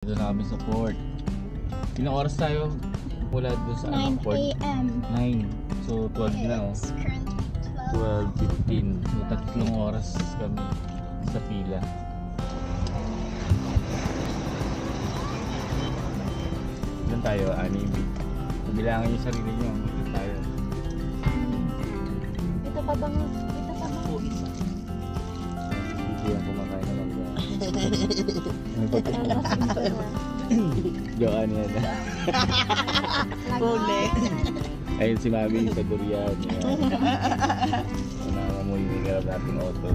Dito na kami sa port. Ilang oras tayo mula doon sa 9 port? a.m. 9. So 12 na oh. It's currently 12:15. So 3 oras kami sa pila. Doon tayo, Anibi. Pabilangin yung sarili nyo. Doon tayo. Ito pa bang isa? Hindi yan kumakain na mag Joan yan. Huli. Ayun si Mami sa durian. Nangangamoy yung garap nating auto.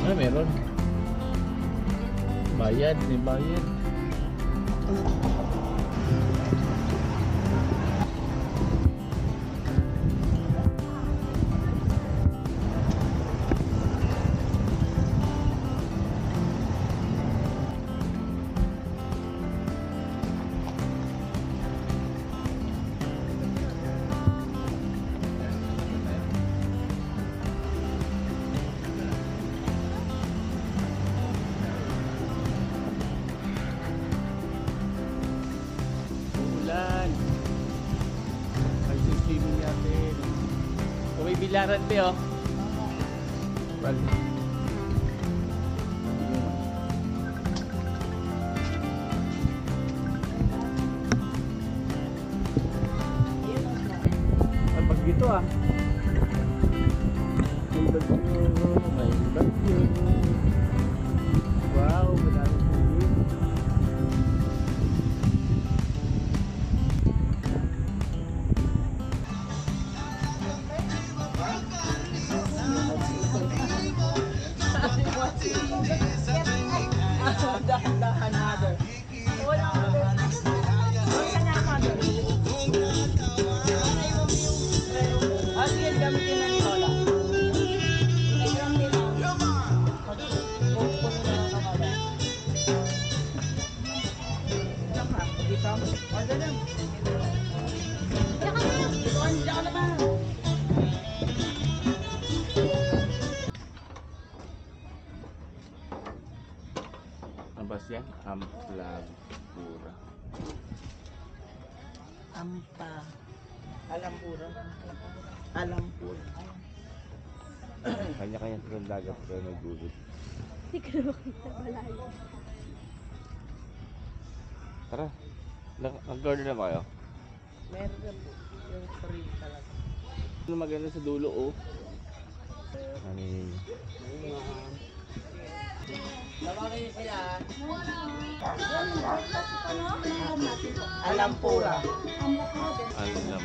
Ano meron? Bayad, may bayad. Ulan. Ay, swimming natin. Kung may bilaran pa oh. Well, pag dito ah. May bagyo. May bagyo. Wow, madaming tubig. Dahan-dahan, mother. Wala ka, mother. Wala ka, mother. Ah, sige, gamitin na ni Lola. Order na. Diyan ka naman. Ano ba siya? Amplavura. Ampa. Alampura. Alampura. Kanya-kanya sa dagat pero may gulot. Hindi ko na makita malayo. Tara, nag-order na ba kayo? Meron na po. Yung free talaga. Ano maganda sa dulo oh? Ano yun? Labarin niyo sila. Alampura. Alam.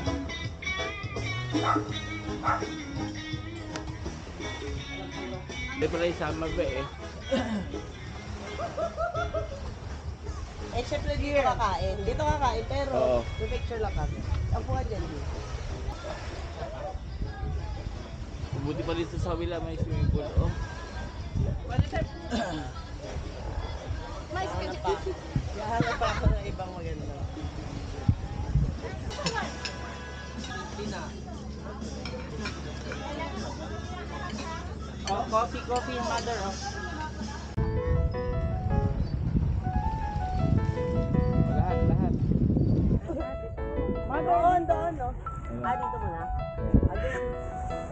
Hindi pala isama ba eh? Eh, syempre dito kakain. Dito kakain, pero Oo. may picture lang kami. Ang puha dyan din. Buti pa dito sa kabila may swimming pool oh. Yahanap pa ako ng ibang maganda. Oh, coffee, mother. Oh. Lahat. Doon, no? Ah, dito muna.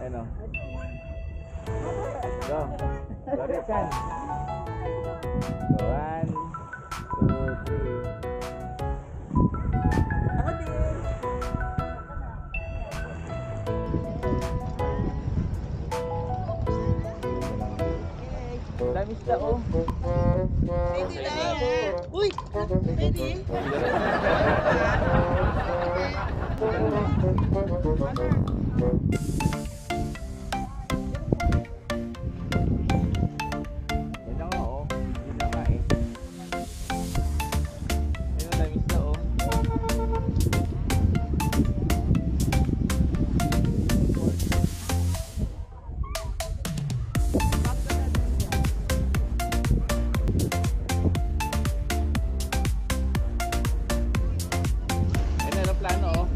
Ano? Go. Go, Richard. 1, 2, 3. Dami sila oh. Pwede na. Uy! Pwede. Yan na nga oh. Yan na nga eh. Yan ang dami sila oh. Yan ang plano oh.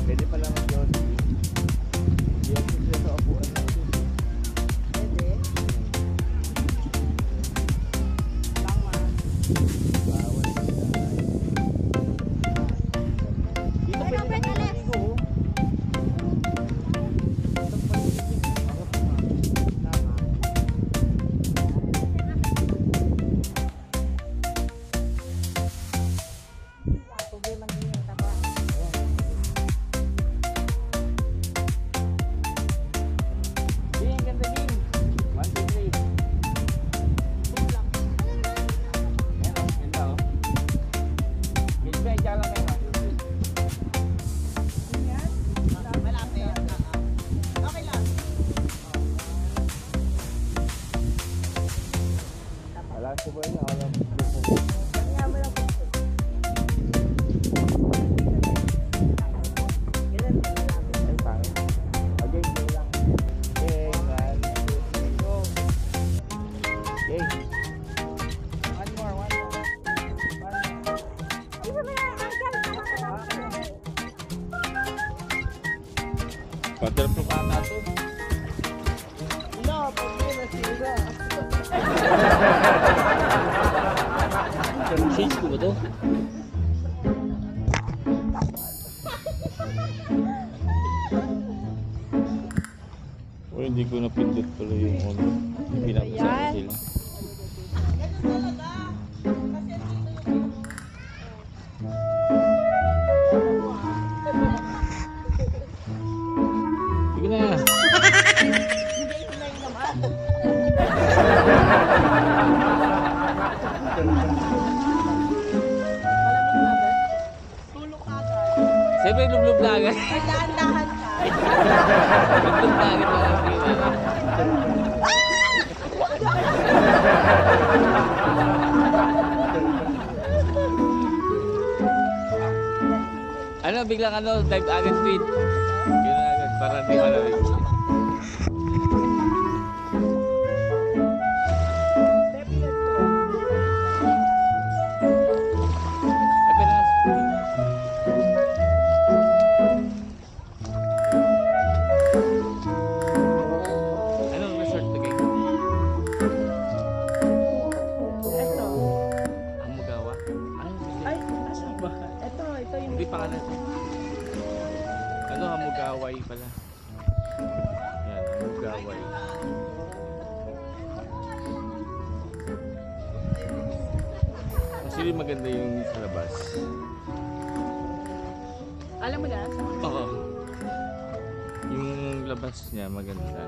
Pwede pala mag-yun. Diyan sila sa upuan natin. Pwede. Tama. Bawal sila. Dito pwede na kayo maligo oh. Problema din yun. Tama. Din, ang ganda din. 1, 2, 3. Ayan o, ganda o. Ganda ba, itsaka lang ngayon. Yan. Malapit. Okay lang. Wala sa buhay niya, wala. Kaya mo lang po. Ganun din malapit. Ay, pangit. Okay, go lang. Okay, 1, 2, 3, go. Okay. One more, one more. Waterproof ata to. No, problema sila. Change ko ba to? O hindi ko napindot pala yung ano. Pinapasama sila. Sige na. Hindi sila yung naman. Tulog agad. Siyempre lublub na agad. Ay, dahan-dahan ka. Lublub na agad mga sige. Ano, biglang ano, dive agad tweet. Gano'n agad, para hindi malamig. Ay, pero anong resort to kayo? Ito. Hamugawa? Anong resort? Ay, asan ba? Ito yung... Hindi pangalan. Ano, Hamugaway pala. Yan, Hamugaway. Actually, maganda yung sa labas. Alam mo na? Oo. Yung labas niya maganda.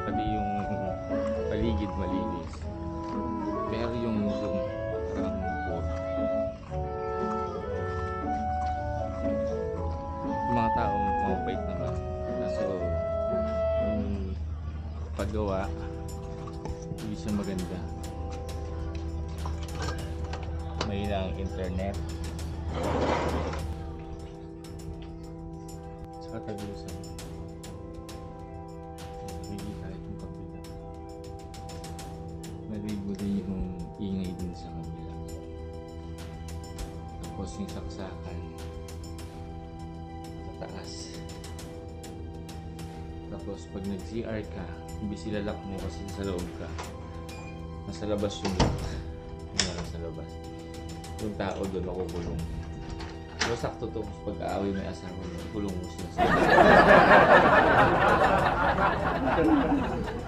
Pati yung paligid malinis. Pero yung room parang bored. Yung mga taong mabait naman. Kaso yung paggawa hindi siya maganda. Mahina ang internet. Saka tagusan. Hindi kahit yung kabila. Naligo din yung ingay din sa kabila. Tapos yung saksakan sa taas. Tapos pag nag-CR ka, imbis ilalak mo kasi sa loob ka. Nasa labas yung lock. Yung nasa labas. Yung tao doon nakukulong. Pero sakto to, pag-aaway may asawa mo, kulong mo sila sa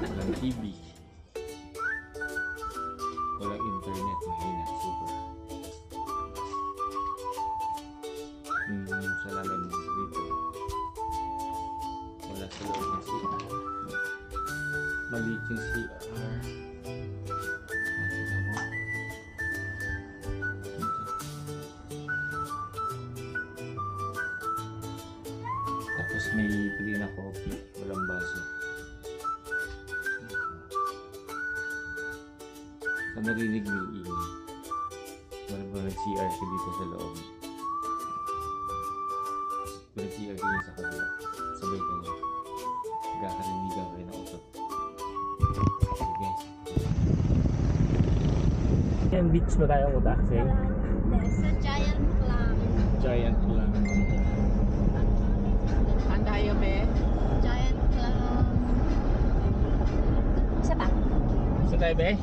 walang TV. Walang internet, mahina, super. yung CR. Nakita mo. Tapos may free na coffee. Walang baso. Sa narinig mo yung ingay. Wala ba nag-CR ka dito sa loob? Kung nag-CR ka yun sa kabila, sabay kayo. Magkakarinigan kayo ng usap. Sige. Yan, beach ba tayo muta? Sige. Sa giant clam. Giant lang. Saan tayo, be? Giant clam. Isa pa. Sa tayo ba eh?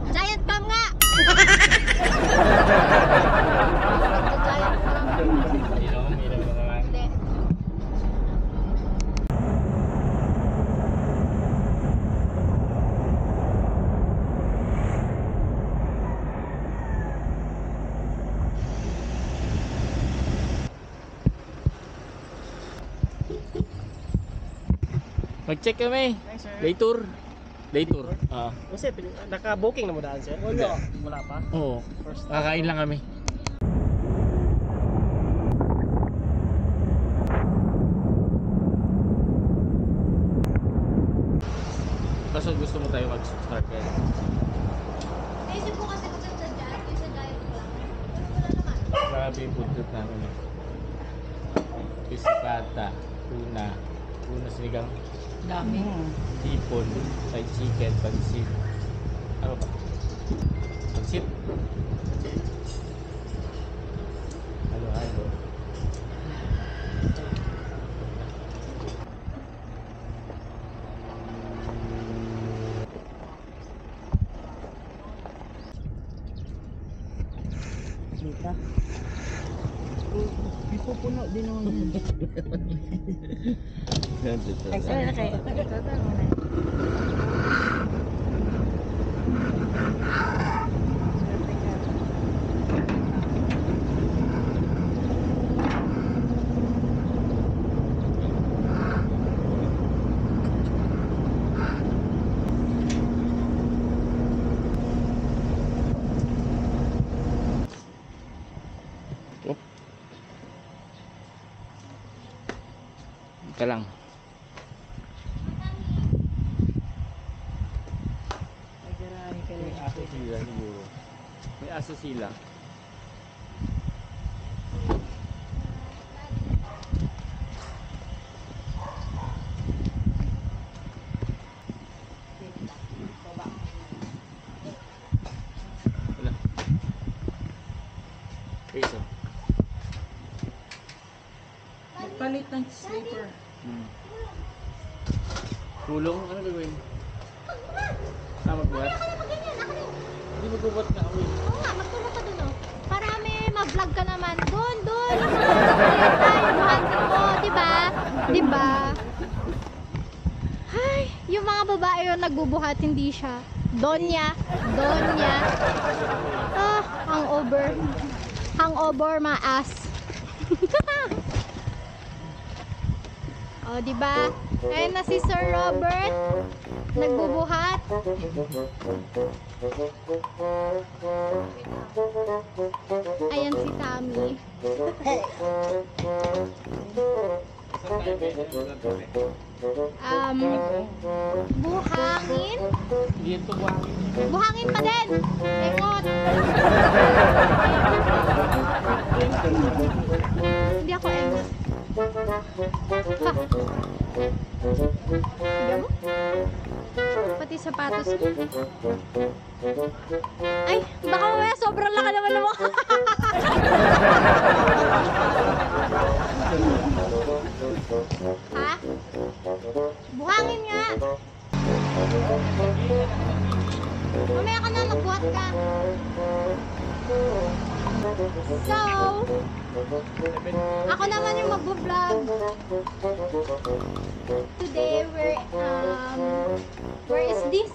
Giant clam nga! Sa giant clam. Ilaw ka naman. Hindi. Mag-check kami. Hi, sir. Day tour. Day tour. Ah. Kasi, naka-booking na mo daan, sir? Wala. Wala pa? Oo. First Kakain lang kami. Kaso gusto mo tayo mag-start yan. Naisip ko kasi maganda dyan, yung sa giant clam. Pero wala naman. Grabe yung food trip namin. Piscata, tuna, tuna sinigang, Dami. hipon, fried chicken, pansit. Ano ba? Pansit. Halo-halo. Dita. Pupuno din naman yun. Ay, sir, okay. Ika lang. May aso sila siguro. May aso sila. Wala. Piso. Palit ng sleeper. Tulong? Ano gagawin? Magbuhat? Hindi magbuhat nga ako eh. Oo nga, magtulong ka dun, oh. Para may mag-vlog ka naman. Doon, doon. Yung mga hunting mo, diba? Diba? Ay, yung mga babae yung nagbubuhat, hindi siya. Donya. Donya. Ah, hangover. Hangover, mga ass. Oh, diba? Ayun na si Sir Robert. Nagbubuhat. Ayan si Tammy. Buhangin. Dito buhangin. Buhangin pa din. Engot. Hindi ako engot. Ha. Tignan mo. Pati sapatos. Ay, baka mamaya sobrang laki naman ng mukha. Ha? Buhangin nga. Mamaya ka na, nagbuhat ka. So, ako naman yung mag-vlog. Today, where is this?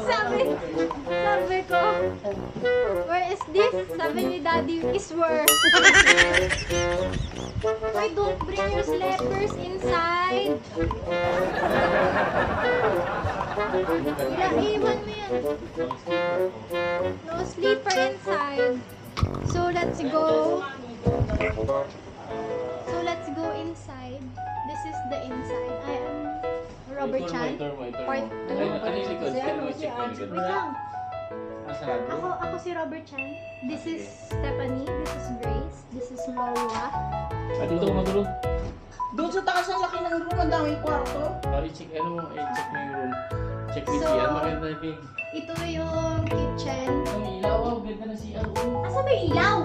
Sabi ko, where is this? Sabi ni Daddy, is where? Why don't bring your slippers inside? Iwan mo yan. No sleeper inside. So let's go. So let's go inside. This is the inside. I am Robert Chan. Part 2. Ano yung likod? Kaya mo check yung likod. Wait lang. Nasarado? Ako si Robert Chan. This is Stephanie. This is Grace. This is Laura. At ito magulo. Doon sa taas ang laki ng room, ang daming kwarto. I-check mo yung room. Check with So, CR. Maganda yung Ito yung kitchen. ang ilaw. Ganda na CR. Asa may ilaw?